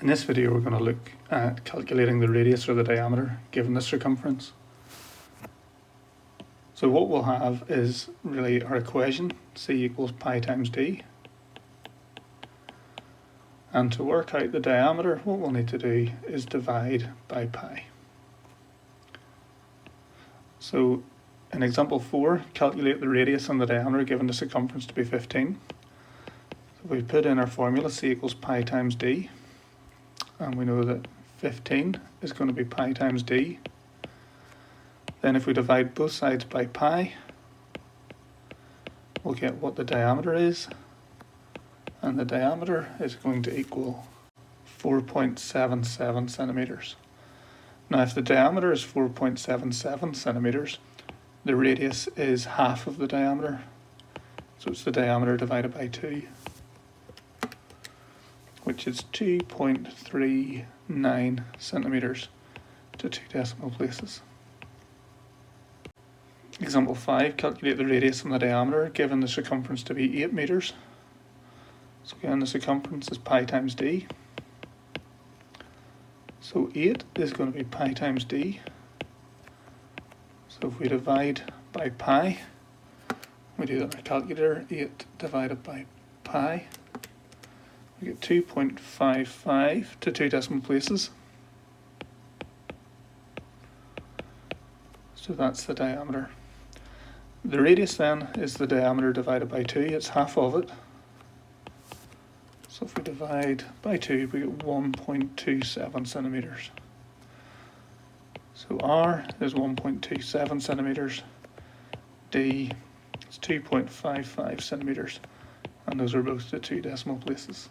In this video we're going to look at calculating the radius or the diameter given the circumference. So what we'll have is really our equation, c equals pi times d. And to work out the diameter, what we'll need to do is divide by pi. So in example 4, calculate the radius and the diameter given the circumference to be 15. So we put in our formula, c equals pi times d. And we know that 15 is going to be pi times d. Then if we divide both sides by pi, we'll get what the diameter is, and the diameter is going to equal 4.77 centimeters. Now if the diameter is 4.77 centimeters, the radius is half of the diameter, so it's the diameter divided by 2. Which is 2.39 centimeters to 2 decimal places. Example 5, calculate the radius and the diameter given the circumference to be 8 meters. So again, the circumference is pi times d. So 8 is going to be pi times d. So if we divide by pi, we do that in our calculator, 8 divided by pi, we get 2.55 to 2 decimal places. So that's the diameter. The radius then is the diameter divided by 2, it's half of it. So if we divide by 2, we get 1.27 centimeters. So R is 1.27 centimeters, D is 2.55 centimeters, and those are both the 2 decimal places.